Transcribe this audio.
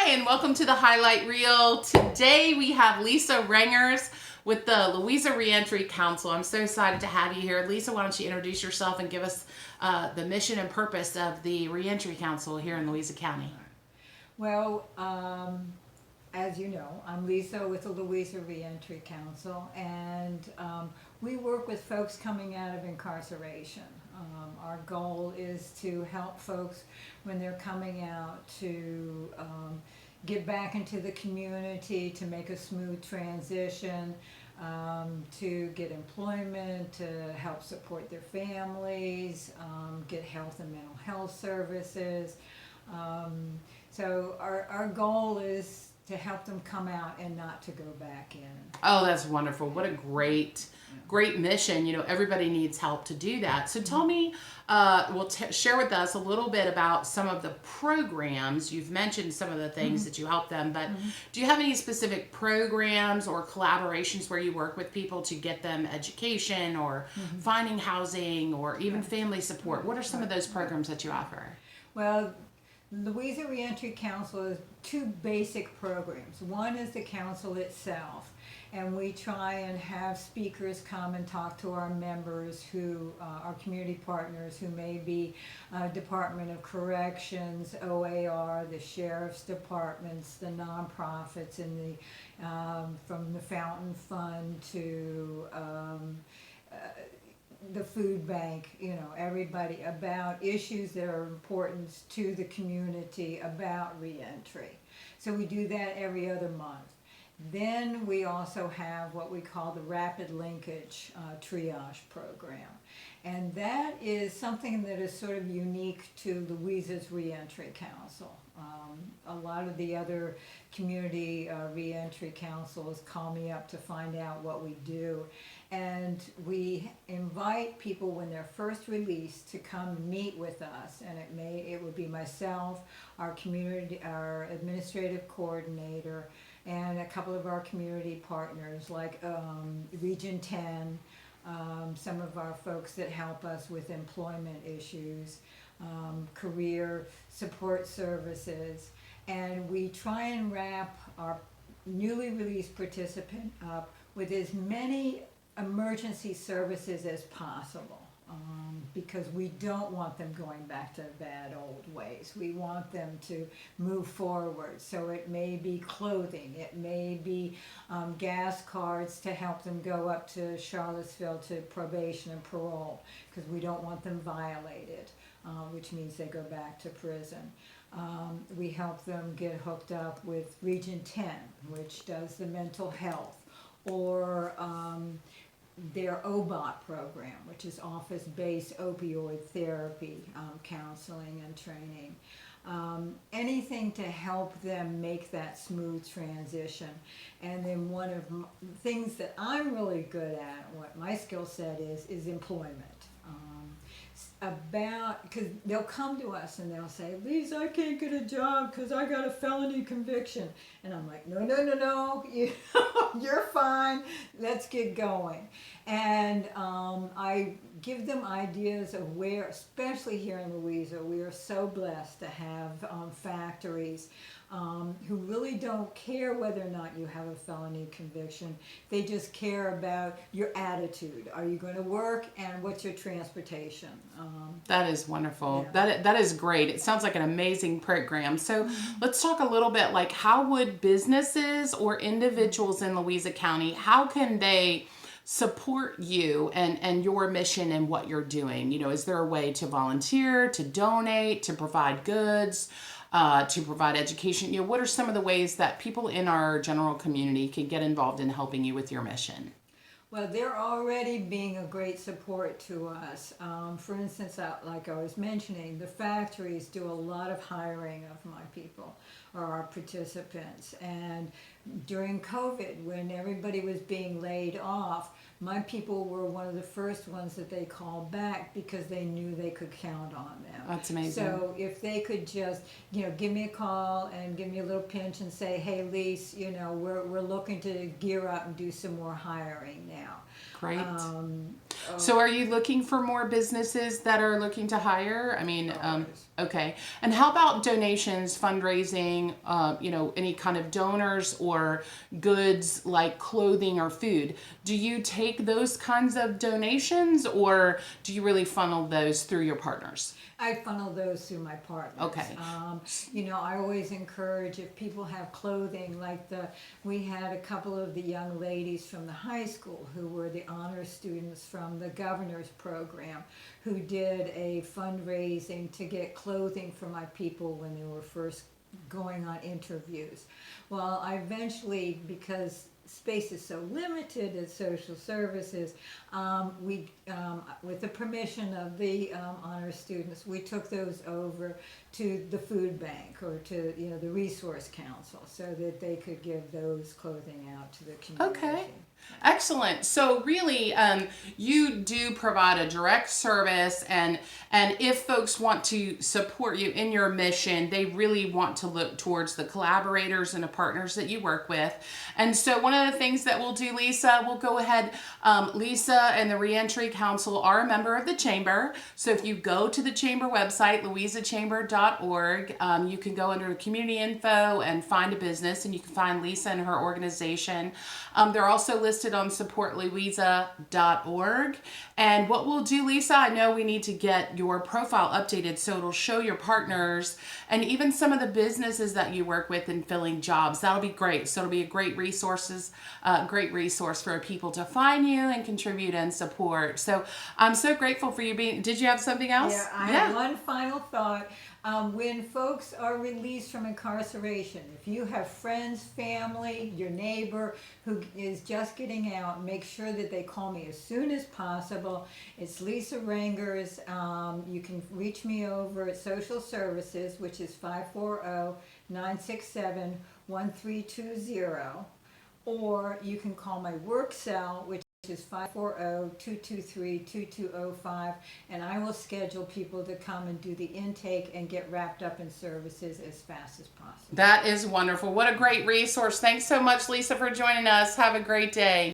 And welcome to the Highlight Reel. Today we have Lisa Rengers with the Louisa Reentry Council. I'm so excited to have you here. Lisa, why don't you introduce yourself and give us the mission and purpose of the Reentry Council here in Louisa County. Well, as you know, I'm Lisa with the Louisa Reentry Council, and we work with folks coming out of incarceration. Our goal is to help folks when they're coming out to get back into the community, to make a smooth transition, to get employment, to help support their families, get health and mental health services. So our goal is to help them come out and not to go back in. Oh, that's wonderful. What a great mission. You know, everybody needs help to do that. So tell me, share with us a little bit about some of the programs. You've mentioned some of the things that you help them, but do you have any specific programs or collaborations where you work with people to get them education or finding housing or even family support? What are some of those programs that you offer? Well, Louisa Reentry Council is two basic programs. One is the council itself, and we try and have speakers come and talk to our members who are community partners who may be Department of Corrections, OAR, the Sheriff's Departments, the nonprofits, and from the Fountain Fund to the food bank, you know, everybody, about issues that are important to the community about reentry. So we do that every other month. Then we also have what we call the rapid linkage triage program. And that is something that is sort of unique to Louisa's Reentry Council. A lot of the other community reentry councils call me up to find out what we do. And we invite people when they're first released to come meet with us, and it would be myself, our administrative coordinator, and a couple of our community partners like Region 10, some of our folks that help us with employment issues, career support services, and we try and wrap our newly released participant up with as many emergency services as possible, because we don't want them going back to bad old ways. We want them to move forward. So it may be clothing, it may be gas cards to help them go up to Charlottesville to probation and parole, because we don't want them violated, which means they go back to prison. We help them get hooked up with Region 10, which does the mental health, or their OBOT program, which is office-based opioid therapy, counseling and training. Anything to help them make that smooth transition. And then one of the things that I'm really good at, what my skill set is employment. Because they'll come to us and they'll say, Lisa, I can't get a job because I got a felony conviction. And I'm like, no, you're fine, let's get going. And I give them ideas of where, especially here in Louisa, we are so blessed to have factories who really don't care whether or not you have a felony conviction. They just care about your attitude. Are you going to work, and what's your transportation? That is wonderful. Yeah. That is great. It sounds like an amazing program. So let's talk a little bit, like, how would businesses or individuals in Louisa County, how can they support you and your mission and what you're doing? You know, is there a way to volunteer, to donate, to provide goods, to provide education? You know, what are some of the ways that people in our general community can get involved in helping you with your mission? Well, they're already being a great support to us. For instance, like I was mentioning, the factories do a lot of hiring of my people or our participants. And during COVID, when everybody was being laid off, my people were one of the first ones that they called back because they knew they could count on them. That's amazing. So if they could just, give me a call and give me a little pinch and say, hey, Lise, we're looking to gear up and do some more hiring now. Great. So are you looking for more businesses that are looking to hire? I mean, Always. okay. And how about donations, fundraising, any kind of donors or goods like clothing or food? Do you take those kinds of donations, or do you really funnel those through your partners? I funnel those through my partners. Okay. I always encourage if people have clothing, like we had a couple of the young ladies from the high school who were the honor students from the governor's program, who did a fundraising to get clothing for my people when they were first going on interviews. Well, I eventually, because space is so limited at social services, with the permission of the honor students, we took those over to the food bank or to the resource council so that they could give those clothing out to the community. Okay. Excellent. So really, you do provide a direct service, and if folks want to support you in your mission, they really want to look towards the collaborators and the partners that you work with. And so one of the things that we'll do, Lisa, we'll go ahead. Lisa and the Reentry Council are a member of the Chamber. So if you go to the Chamber website, louisachamber.org, you can go under community info and find a business, and you can find Lisa and her organization. They're also listed on supportlouisa.org. And what we'll do, Lisa, I know we need to get your profile updated so it'll show your partners and even some of the businesses that you work with in filling jobs. That'll be great. So it'll be a great resource for people to find you and contribute and support. So I'm so grateful for you being. Did you have something else? Yeah, I have one final thought. When folks are released from incarceration, if you have friends, family, your neighbor who is just getting out, make sure that they call me as soon as possible. It's Lisa Rangers. You can reach me over at Social Services, which is 540-967-1320, or you can call my work cell, which is 540-223-2205, and I will schedule people to come and do the intake and get wrapped up in services as fast as possible. That is wonderful. What a great resource. Thanks so much, Lisa, for joining us. Have a great day.